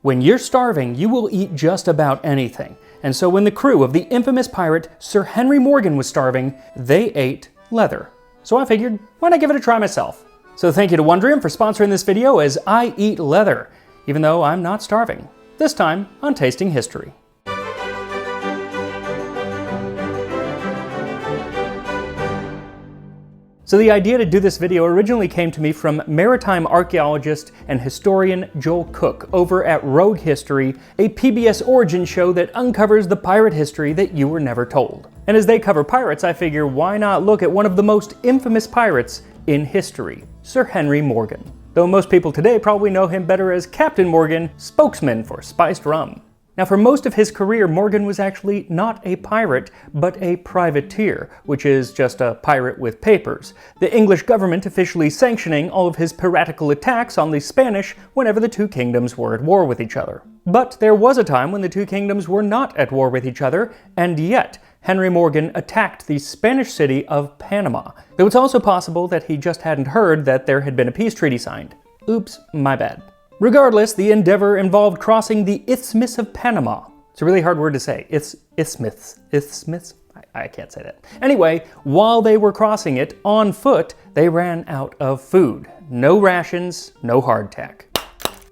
When you're starving, you will eat just about anything. And so when the crew of the infamous pirate Sir Henry Morgan was starving, they ate leather. So I figured, why not give it a try myself? So thank you to Wondrium for sponsoring this video as I eat leather, even though I'm not starving. This time on Tasting History. So the idea to do this video originally came to me from maritime archaeologist and historian Joel Cook over at Rogue History, a PBS origin show that uncovers the pirate history that you were never told. And as they cover pirates, I figure why not look at one of the most infamous pirates in history, Sir Henry Morgan. Though most people today probably know him better as Captain Morgan, spokesman for spiced rum. Now, for most of his career, Morgan was actually not a pirate, but a privateer, which is just a pirate with papers, the English government officially sanctioning all of his piratical attacks on the Spanish whenever the two kingdoms were at war with each other. But there was a time when the two kingdoms were not at war with each other, and yet Henry Morgan attacked the Spanish city of Panama. Though it's also possible that he just hadn't heard that there had been a peace treaty signed. Oops, my bad. Regardless, the endeavor involved crossing the Isthmus of Panama. It's a really hard word to say. Isthmus? I can't say that. Anyway, while they were crossing it on foot, they ran out of food. No rations, no hardtack.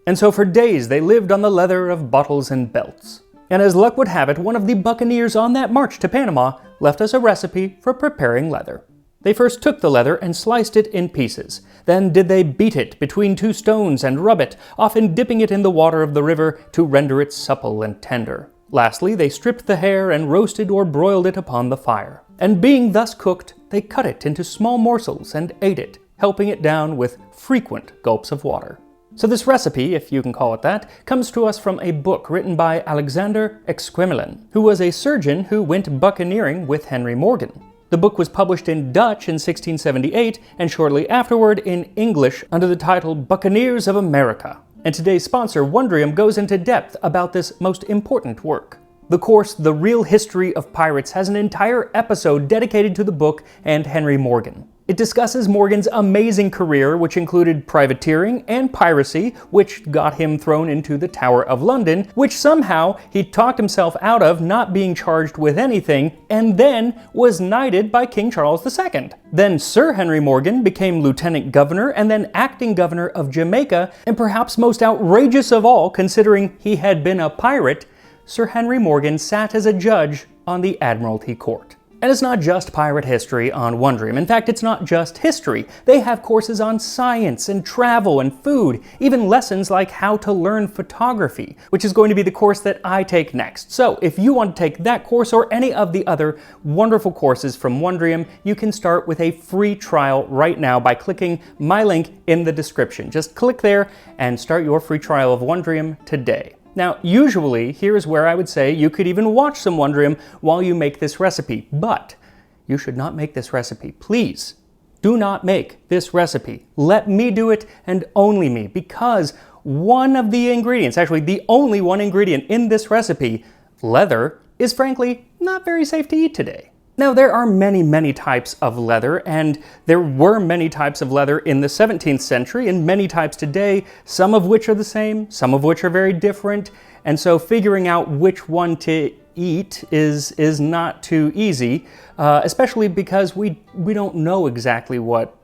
And so for days they lived on the leather of bottles and belts. And as luck would have it, one of the buccaneers on that march to Panama left us a recipe for preparing leather. They first took the leather and sliced it in pieces. Then did they beat it between two stones and rub it, often dipping it in the water of the river to render it supple and tender. Lastly, they stripped the hair and roasted or broiled it upon the fire. And being thus cooked, they cut it into small morsels and ate it, helping it down with frequent gulps of water. So this recipe, if you can call it that, comes to us from a book written by Alexander Exquemelin, who was a surgeon who went buccaneering with Henry Morgan. The book was published in Dutch in 1678 and shortly afterward in English under the title Buccaneers of America. And today's sponsor, Wondrium, goes into depth about this most important work. The course, The Real History of Pirates, has an entire episode dedicated to the book and Henry Morgan. It discusses Morgan's amazing career, which included privateering and piracy, which got him thrown into the Tower of London, which somehow he talked himself out of not being charged with anything, and then was knighted by King Charles II. Then Sir Henry Morgan became Lieutenant Governor and then Acting Governor of Jamaica, and perhaps most outrageous of all, considering he had been a pirate, Sir Henry Morgan sat as a judge on the Admiralty Court. And it's not just pirate history on Wondrium. In fact, it's not just history. They have courses on science and travel and food, even lessons like how to learn photography, which is going to be the course that I take next. So if you want to take that course or any of the other wonderful courses from Wondrium, you can start with a free trial right now by clicking my link in the description. Just click there and start your free trial of Wondrium today. Now, usually, here's where I would say you could even watch some Wondrium while you make this recipe, but you should not make this recipe. Please, do not make this recipe. Let me do it and only me, because one of the ingredients, actually the only one ingredient in this recipe, leather, is frankly not very safe to eat today. Now, there are many types of leather, and there were many types of leather in the 17th century and many types today, some of which are the same, some of which are very different, and so figuring out which one to eat is not too easy, especially because we don't know exactly what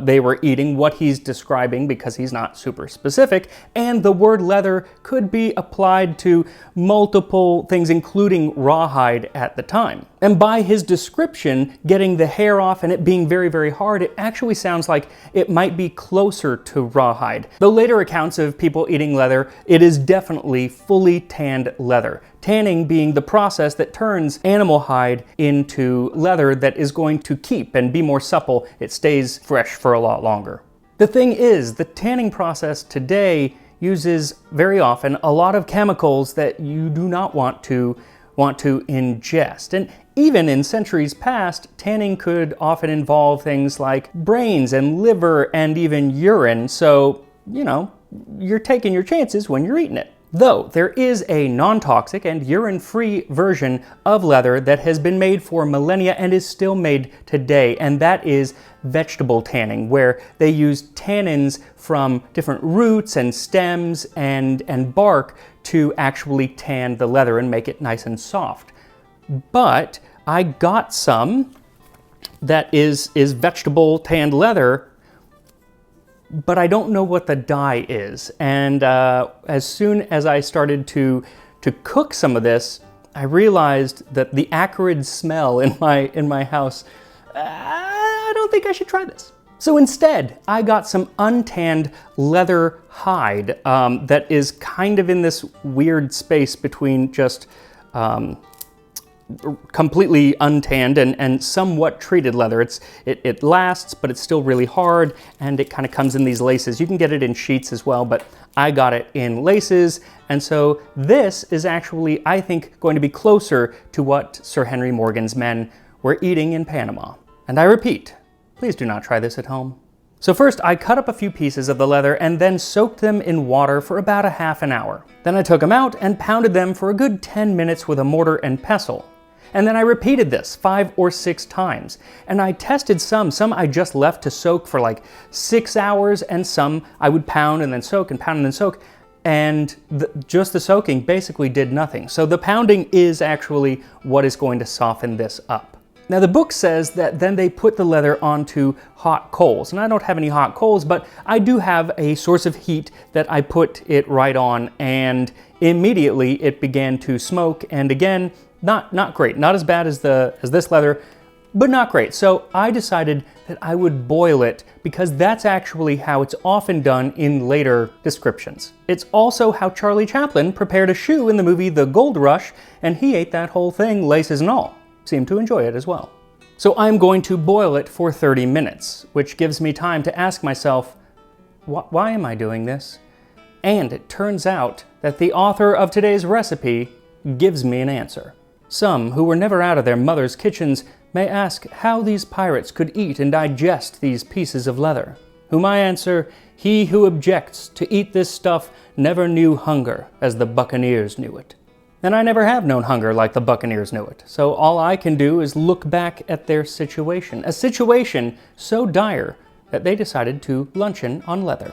they were eating, what he's describing, because he's not super specific, and the word leather could be applied to multiple things, including rawhide at the time. And by his description, getting the hair off and it being very hard, it actually sounds like it might be closer to rawhide. Though later accounts of people eating leather, it is definitely fully tanned leather. Tanning being the process that turns animal hide into leather that is going to keep and be more supple. It stays fresh for a lot longer. The thing is, the tanning process today uses very often a lot of chemicals that you do not want to ingest. And even in centuries past, tanning could often involve things like brains and liver and even urine. So, you know, you're taking your chances when you're eating it. Though there is a non-toxic and urine-free version of leather that has been made for millennia and is still made today, and that is vegetable tanning, where they use tannins from different roots and stems and bark to actually tan the leather and make it nice and soft. But I got some that is vegetable tanned leather, but I don't know what the dye is. And as soon as I started to cook some of this, I realized that the acrid smell in my house, I don't think I should try this. So instead, I got some untanned leather hide that is kind of in this weird space between just completely untanned and somewhat treated leather. It lasts, but it's still really hard, and it kind of comes in these laces. You can get it in sheets as well, but I got it in laces, and so this is actually, I think, going to be closer to what Sir Henry Morgan's men were eating in Panama. And I repeat, please do not try this at home. So first, I cut up a few pieces of the leather and then soaked them in water for about a half an hour. Then I took them out and pounded them for a good 10 minutes with a mortar and pestle. And then I repeated this 5 or 6 times. And I tested some I just left to soak for like 6 hours, and some I would pound and then soak and pound and then soak. And just the soaking basically did nothing. So the pounding is actually what is going to soften this up. Now the book says that then they put the leather onto hot coals. And I don't have any hot coals, but I do have a source of heat that I put it right on, and immediately it began to smoke. And again, not great, not as bad as this leather, but not great. So I decided that I would boil it, because that's actually how it's often done in later descriptions. It's also how Charlie Chaplin prepared a shoe in the movie The Gold Rush, and he ate that whole thing, laces and all. Seemed to enjoy it as well. So I'm going to boil it for 30 minutes, which gives me time to ask myself, why am I doing this? And it turns out that the author of today's recipe gives me an answer. Some who were never out of their mother's kitchens may ask how these pirates could eat and digest these pieces of leather. Whom I answer, he who objects to eat this stuff never knew hunger as the Buccaneers knew it. And I never have known hunger like the Buccaneers knew it. So all I can do is look back at their situation. A situation so dire that they decided to luncheon on leather.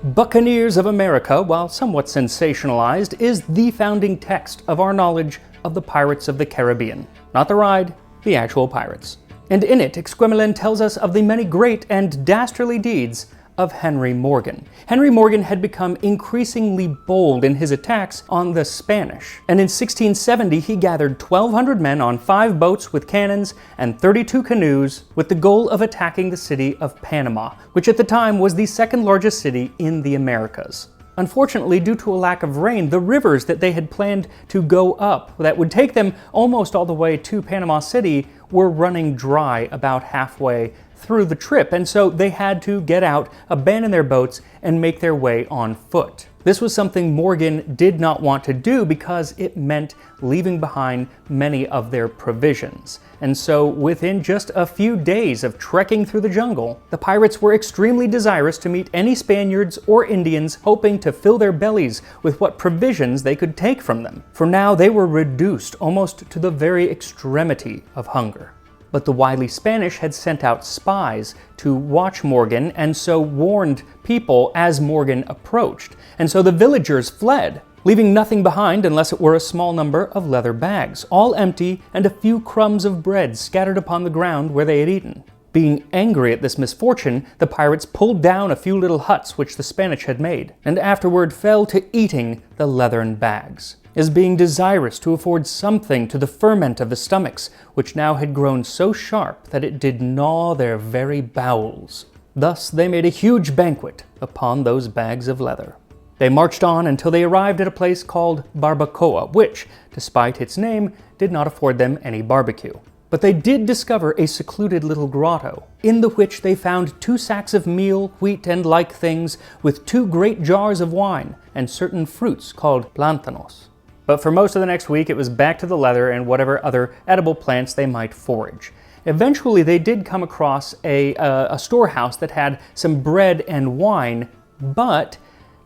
Buccaneers of America, while somewhat sensationalized, is the founding text of our knowledge of the pirates of the Caribbean. Not the ride, the actual pirates. And in it, Exquemelin tells us of the many great and dastardly deeds of Henry Morgan. Henry Morgan had become increasingly bold in his attacks on the Spanish, and in 1670 he gathered 1,200 men on 5 boats with cannons and 32 canoes with the goal of attacking the city of Panama, which at the time was the second largest city in the Americas. Unfortunately, due to a lack of rain, the rivers that they had planned to go up, that would take them almost all the way to Panama City, were running dry about halfway through the trip, and so they had to get out, abandon their boats, and make their way on foot. This was something Morgan did not want to do because it meant leaving behind many of their provisions. And so within just a few days of trekking through the jungle, the pirates were extremely desirous to meet any Spaniards or Indians hoping to fill their bellies with what provisions they could take from them. For now they were reduced almost to the very extremity of hunger. But the wily Spanish had sent out spies to watch Morgan, and so warned people as Morgan approached. And so the villagers fled, leaving nothing behind unless it were a small number of leather bags, all empty, and a few crumbs of bread scattered upon the ground where they had eaten. Being angry at this misfortune, the pirates pulled down a few little huts which the Spanish had made, and afterward fell to eating the leathern bags, as being desirous to afford something to the ferment of the stomachs, which now had grown so sharp that it did gnaw their very bowels. Thus they made a huge banquet upon those bags of leather. They marched on until they arrived at a place called Barbacoa, which, despite its name, did not afford them any barbecue. But they did discover a secluded little grotto, in the which they found 2 sacks of meal, wheat, and like things, with 2 great jars of wine, and certain fruits called plantanos. But for most of the next week, it was back to the leather and whatever other edible plants they might forage. Eventually, they did come across a storehouse that had some bread and wine, but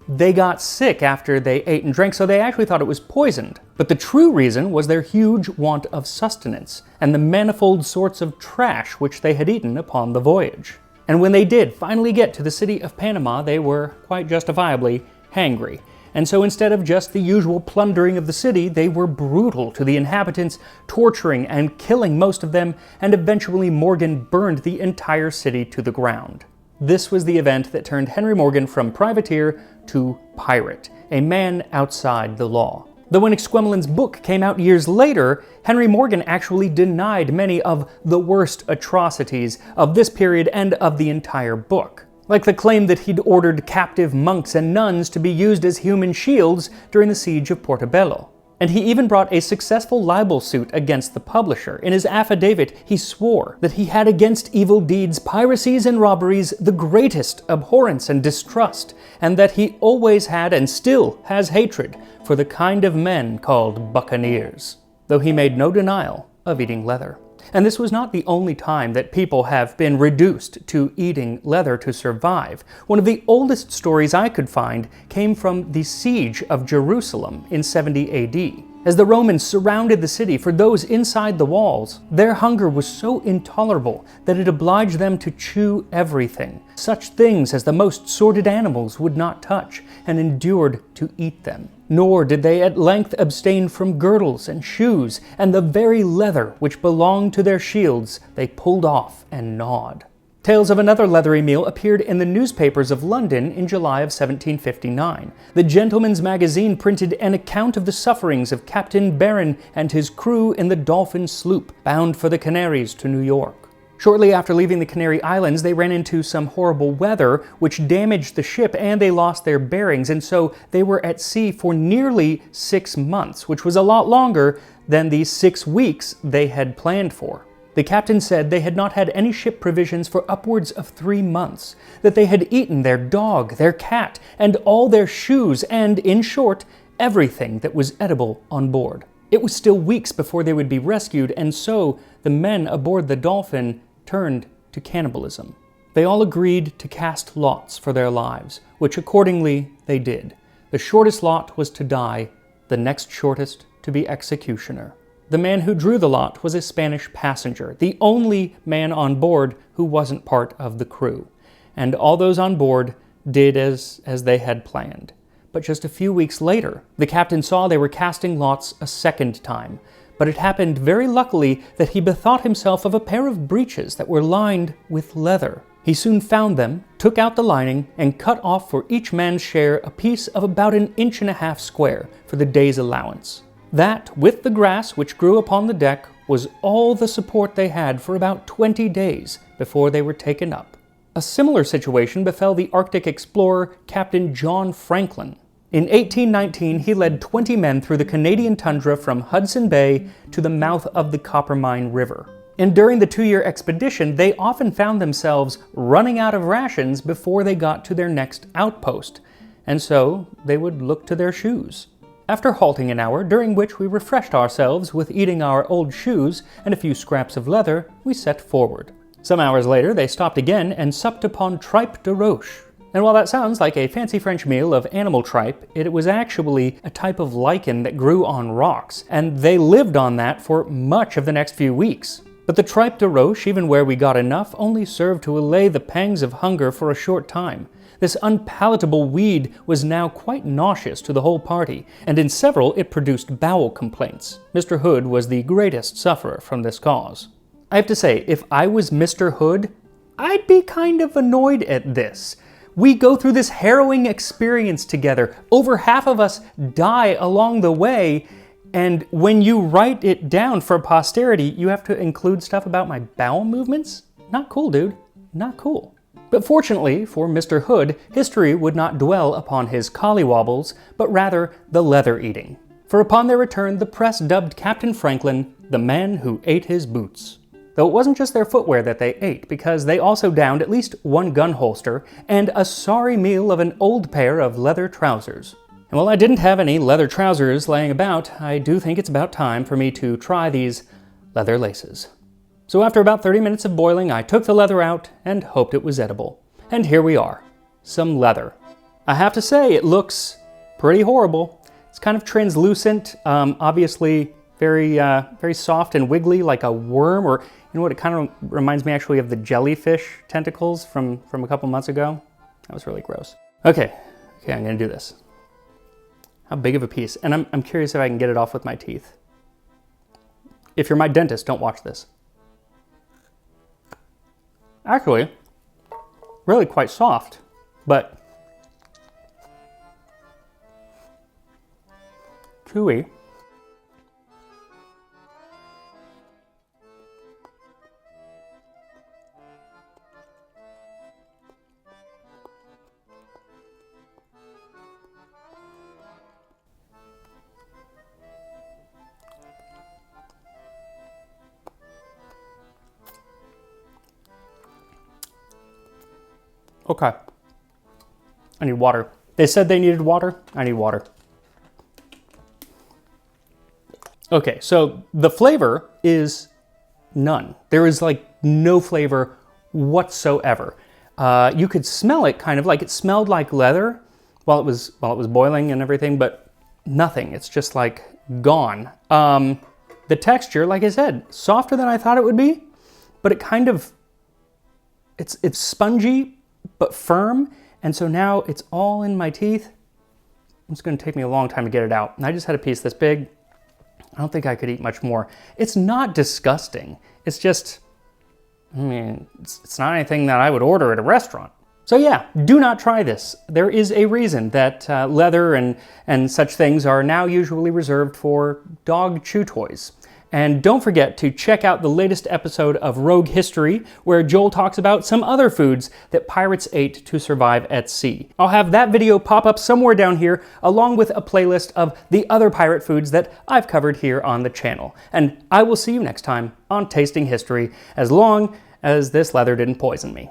they got sick after they ate and drank, so they actually thought it was poisoned. But the true reason was their huge want of sustenance and the manifold sorts of trash which they had eaten upon the voyage. And when they did finally get to the city of Panama, they were, quite justifiably, hangry. And so instead of just the usual plundering of the city, they were brutal to the inhabitants, torturing and killing most of them, and eventually Morgan burned the entire city to the ground. This was the event that turned Henry Morgan from privateer to pirate, a man outside the law. Though when Exquemelin's book came out years later, Henry Morgan actually denied many of the worst atrocities of this period and of the entire book, like the claim that he'd ordered captive monks and nuns to be used as human shields during the siege of Portobello. And he even brought a successful libel suit against the publisher. In his affidavit, he swore that he had against evil deeds, piracies, and robberies the greatest abhorrence and distrust, and that he always had and still has hatred for the kind of men called buccaneers, though he made no denial of eating leather. And this was not the only time that people have been reduced to eating leather to survive. One of the oldest stories I could find came from the siege of Jerusalem in 70 AD. As the Romans surrounded the city, for those inside the walls, their hunger was so intolerable that it obliged them to chew everything. Such things as the most sordid animals would not touch, and endured to eat them. Nor did they at length abstain from girdles and shoes, and the very leather which belonged to their shields they pulled off and gnawed. Tales of another leathery meal appeared in the newspapers of London in July of 1759. The Gentleman's Magazine printed an account of the sufferings of Captain Barron and his crew in the Dolphin sloop, bound for the Canaries to New York. Shortly after leaving the Canary Islands, they ran into some horrible weather, which damaged the ship, and they lost their bearings, and so they were at sea for nearly 6 months, which was a lot longer than the 6 weeks they had planned for. The captain said they had not had any ship provisions for upwards of 3 months, that they had eaten their dog, their cat, and all their shoes, and, in short, everything that was edible on board. It was still weeks before they would be rescued, and so the men aboard the Dolphin turned to cannibalism. They all agreed to cast lots for their lives, which accordingly they did. The shortest lot was to die, the next shortest to be executioner. The man who drew the lot was a Spanish passenger, the only man on board who wasn't part of the crew. And all those on board did as they had planned. But just a few weeks later, the captain saw they were casting lots a second time. But it happened very luckily that he bethought himself of a pair of breeches that were lined with leather. He soon found them, took out the lining, and cut off for each man's share a piece of about 1.5 inches square for the day's allowance. That, with the grass which grew upon the deck, was all the support they had for about 20 days before they were taken up. A similar situation befell the Arctic explorer Captain John Franklin. In 1819, he led 20 men through the Canadian tundra from Hudson Bay to the mouth of the Coppermine River. And during the 2-year expedition, they often found themselves running out of rations before they got to their next outpost, and so they would look to their shoes. After halting an hour, during which we refreshed ourselves with eating our old shoes and a few scraps of leather, we set forward. Some hours later, they stopped again and supped upon tripe de roche. And while that sounds like a fancy French meal of animal tripe, it was actually a type of lichen that grew on rocks, and they lived on that for much of the next few weeks. But the tripe de roche, even where we got enough, only served to allay the pangs of hunger for a short time. This unpalatable weed was now quite nauseous to the whole party, and in several it produced bowel complaints. Mr. Hood was the greatest sufferer from this cause. I have to say, if I was Mr. Hood, I'd be kind of annoyed at this. We go through this harrowing experience together. Over half of us die along the way, and when you write it down for posterity, you have to include stuff about my bowel movements? Not cool, dude. Not cool. But fortunately for Mr. Hood, history would not dwell upon his collywobbles, but rather the leather eating. For upon their return, the press dubbed Captain Franklin the man who ate his boots. Though it wasn't just their footwear that they ate, because they also downed at least one gun holster and a sorry meal of an old pair of leather trousers. And while I didn't have any leather trousers laying about, I do think it's about time for me to try these leather laces. So after about 30 minutes of boiling, I took the leather out and hoped it was edible. And here we are. Some leather. I have to say, it looks pretty horrible. It's kind of translucent, obviously very, very soft and wiggly like a worm, or you know what, it kind of reminds me actually of the jellyfish tentacles from a couple months ago. That was really gross. Okay, I'm gonna do this. How big of a piece? And I'm curious if I can get it off with my teeth. If you're my dentist, don't watch this. Actually, really quite soft, but chewy. Okay. I need water. They said they needed water. I need water. Okay, so the flavor is none. There is like no flavor whatsoever. You could smell it kind of like it smelled like leather while it was boiling and everything, but nothing. It's just like gone. The texture, like I said, softer than I thought it would be, but it kind of, it's spongy but firm, and so now it's all in my teeth. It's going to take me a long time to get it out. And I just had a piece this big. I don't think I could eat much more. It's not disgusting. It's just, I mean, it's not anything that I would order at a restaurant. So yeah, do not try this. There is a reason that leather and such things are now usually reserved for dog chew toys. And don't forget to check out the latest episode of Rogue History, where Joel talks about some other foods that pirates ate to survive at sea. I'll have that video pop up somewhere down here, along with a playlist of the other pirate foods that I've covered here on the channel. And I will see you next time on Tasting History, as long as this leather didn't poison me.